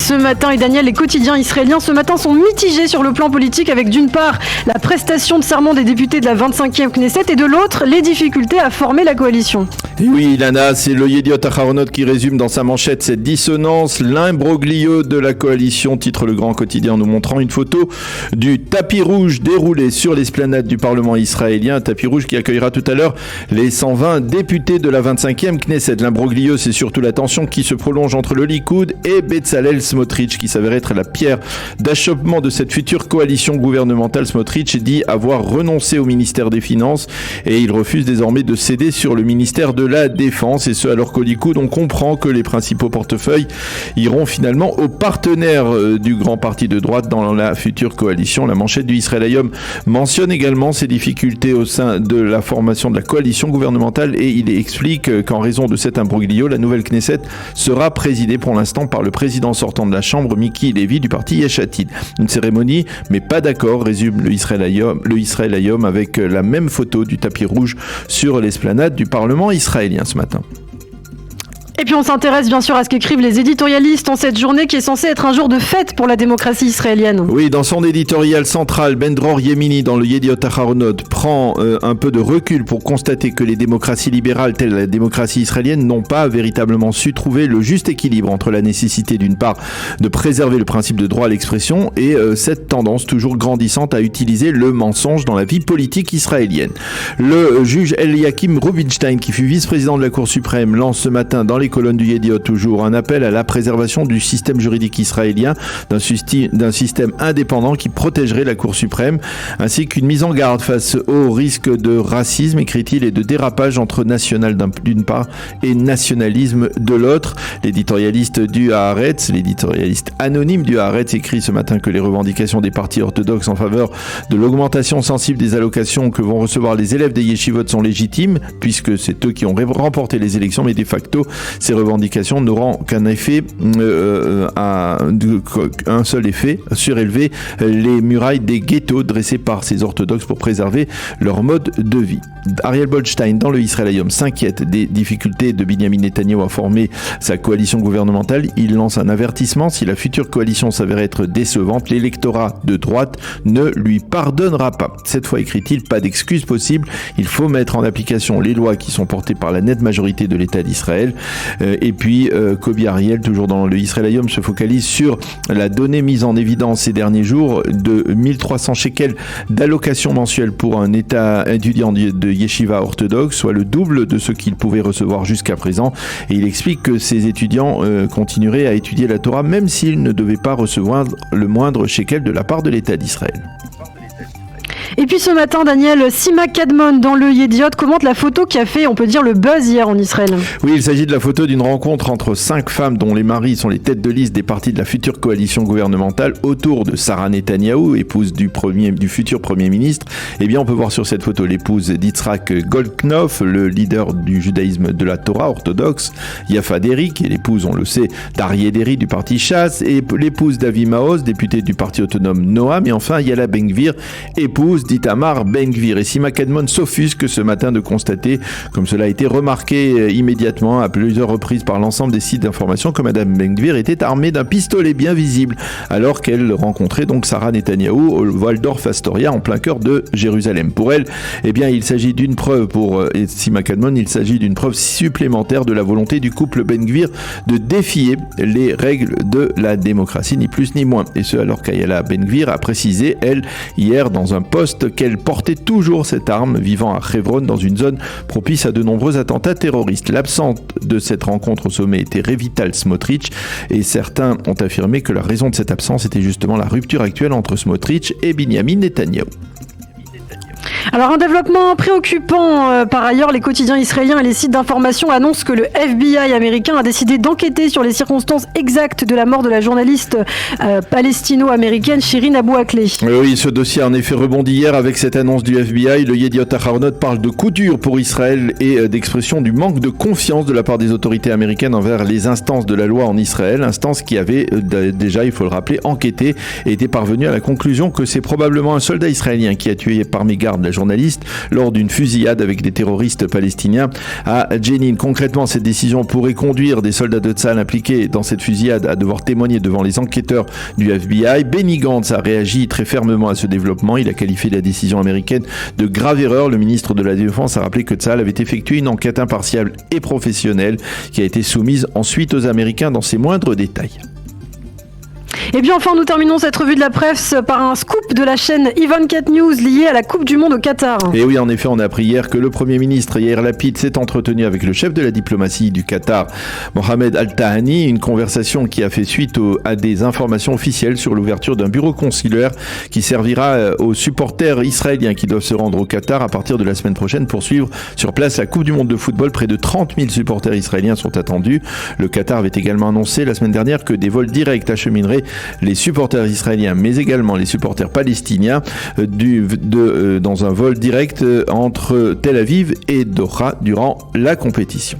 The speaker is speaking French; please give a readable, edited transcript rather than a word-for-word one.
ce matin. Et Daniel, les quotidiens israéliens ce matin sont mitigés sur le plan politique avec d'une part la prestation de serment des députés de la 25e Knesset et de l'autre les difficultés à former la coalition. Et oui, Ilana, c'est le Yediot Aharonot qui résume dans sa manchette cette dissonance. L'imbroglio de la coalition, titre le grand quotidien en nous montrant une photo du tapis rouge déroulé sur l'esplanade du Parlement israélien. Un tapis rouge qui accueillera tout à l'heure les 120 députés de la 25e Knesset. L'imbroglio, c'est surtout la tension qui se prolonge entre le Likoud et Bezalel Smotrich, qui s'avère être la pierre d'achoppement de cette future coalition gouvernementale. Smotrich dit avoir renoncé au ministère des Finances et il refuse désormais de céder sur le ministère de la Défense, et ce alors qu'au Likoud on comprend que les principaux portefeuilles iront finalement aux partenaires du grand parti de droite dans la future coalition. La manchette du Israël Hayom mentionne également ces difficultés au sein de la formation de la coalition gouvernementale et il explique qu'en raison de cet imbroglio, la nouvelle Knesset sera présidée pour l'instant par le président sortant de la Chambre, Miki Levy, du parti Yesh Atid. Une cérémonie, mais pas d'accord, résume le Israël Hayom avec la même photo du tapis rouge sur l'esplanade du Parlement israélien ce matin. Et puis on s'intéresse bien sûr à ce qu'écrivent les éditorialistes en cette journée qui est censée être un jour de fête pour la démocratie israélienne. Oui, dans son éditorial central, Ben Dror Yemini dans le Yediot Aharonot prend un peu de recul pour constater que les démocraties libérales telles la démocratie israélienne n'ont pas véritablement su trouver le juste équilibre entre la nécessité d'une part de préserver le principe de droit à l'expression et cette tendance toujours grandissante à utiliser le mensonge dans la vie politique israélienne. Le juge Eliakim Rubinstein, qui fut vice-président de la Cour suprême, lance ce matin dans les colonnes du Yediot toujours un appel à la préservation du système juridique israélien, d'un système indépendant qui protégerait la Cour suprême, ainsi qu'une mise en garde face au risque de racisme, écrit-il, et de dérapage entre national d'une part et nationalisme de l'autre. L'éditorialiste du Haaretz, l'éditorialiste anonyme du Haaretz, écrit ce matin que les revendications des partis orthodoxes en faveur de l'augmentation sensible des allocations que vont recevoir les élèves des yeshivot sont légitimes, puisque c'est eux qui ont remporté les élections, mais de facto, ces revendications n'auront qu'un effet, un seul effet, surélever les murailles des ghettos dressés par ces orthodoxes pour préserver leur mode de vie. Ariel Goldstein, dans le Israël Hayom, s'inquiète des difficultés de Binyamin Netanyahou à former sa coalition gouvernementale. Il lance un avertissement: si la future coalition s'avère être décevante, l'électorat de droite ne lui pardonnera pas. Cette fois, écrit-il, pas d'excuse possible. Il faut mettre en application les lois qui sont portées par la nette majorité de l'État d'Israël. Et puis, Kobi Ariel, toujours dans le Israël Hayom, se focalise sur la donnée mise en évidence ces derniers jours de 1300 shekels d'allocation mensuelle pour un étudiant de yeshiva orthodoxe, soit le double de ce qu'il pouvait recevoir jusqu'à présent. Et il explique que ces étudiants continueraient à étudier la Torah même s'ils ne devaient pas recevoir le moindre shekel de la part de l'État d'Israël. Et puis ce matin, Daniel, Sima Kadmon dans le Yediot commente la photo qui a fait, on peut dire, le buzz hier en Israël. Oui, il s'agit de la photo d'une rencontre entre 5 femmes dont les maris sont les têtes de liste des partis de la future coalition gouvernementale autour de Sarah Netanyahou, épouse du futur Premier ministre. Eh bien, on peut voir sur cette photo l'épouse d'Yitzhak Goldknopf, le leader du judaïsme de la Torah orthodoxe, Yafa Deri, qui est l'épouse, on le sait, d'Aryeh Deri du parti Shas, et l'épouse d'Avi Maoz, député du parti autonome Noam, et enfin Yala Ben-Gvir, épouse d'Itamar Ben-Gvir. Et Sima Kadmon s'offusque ce matin de constater, comme cela a été remarqué immédiatement à plusieurs reprises par l'ensemble des sites d'information, que Madame Ben-Gvir était armée d'un pistolet bien visible, alors qu'elle rencontrait donc Sarah Netanyahou au Waldorf Astoria en plein cœur de Jérusalem. Pour elle, eh bien, il s'agit d'une preuve, pour Sima Kadmon, il s'agit d'une preuve supplémentaire de la volonté du couple Ben-Gvir de défier les règles de la démocratie, ni plus ni moins. Et ce, alors qu'Ayala Ben-Gvir a précisé, elle, hier, dans un post, qu'elle portait toujours cette arme, vivant à Hebron, dans une zone propice à de nombreux attentats terroristes. L'absence de cette rencontre au sommet était Revital Smotrich, et certains ont affirmé que la raison de cette absence était justement la rupture actuelle entre Smotrich et Binyamin Netanyahou. Alors un développement préoccupant par ailleurs, les quotidiens israéliens et les sites d'information annoncent que le FBI américain a décidé d'enquêter sur les circonstances exactes de la mort de la journaliste palestino-américaine Shirin Abu Akleh. Oui, ce dossier a en effet rebondi hier avec cette annonce du FBI. Le Yediot Aharonot parle de coup dur pour Israël et d'expression du manque de confiance de la part des autorités américaines envers les instances de la loi en Israël, instances qui avaient déjà, il faut le rappeler, enquêté et étaient parvenues à la conclusion que c'est probablement un soldat israélien qui a tué par mégarde la journaliste lors d'une fusillade avec des terroristes palestiniens à Jenin. Concrètement, cette décision pourrait conduire des soldats de Tsahal impliqués dans cette fusillade à devoir témoigner devant les enquêteurs du FBI. Benny Gantz a réagi très fermement à ce développement. Il a qualifié la décision américaine de grave erreur. Le ministre de la Défense a rappelé que Tsahal avait effectué une enquête impartiale et professionnelle qui a été soumise ensuite aux Américains dans ses moindres détails. Et bien enfin, nous terminons cette revue de la presse par un scoop de la chaîne Ivan4 News lié à la Coupe du Monde au Qatar. Et oui, en effet, on a appris hier que le Premier ministre Yair Lapid s'est entretenu avec le chef de la diplomatie du Qatar, Mohamed Al-Thani, une conversation qui a fait suite à des informations officielles sur l'ouverture d'un bureau consulaire qui servira aux supporters israéliens qui doivent se rendre au Qatar à partir de la semaine prochaine pour suivre sur place la Coupe du Monde de football. Près de 30 000 supporters israéliens sont attendus. Le Qatar avait également annoncé la semaine dernière que des vols directs achemineraient les supporters israéliens, mais également les supporters palestiniens dans un vol direct entre Tel Aviv et Doha durant la compétition.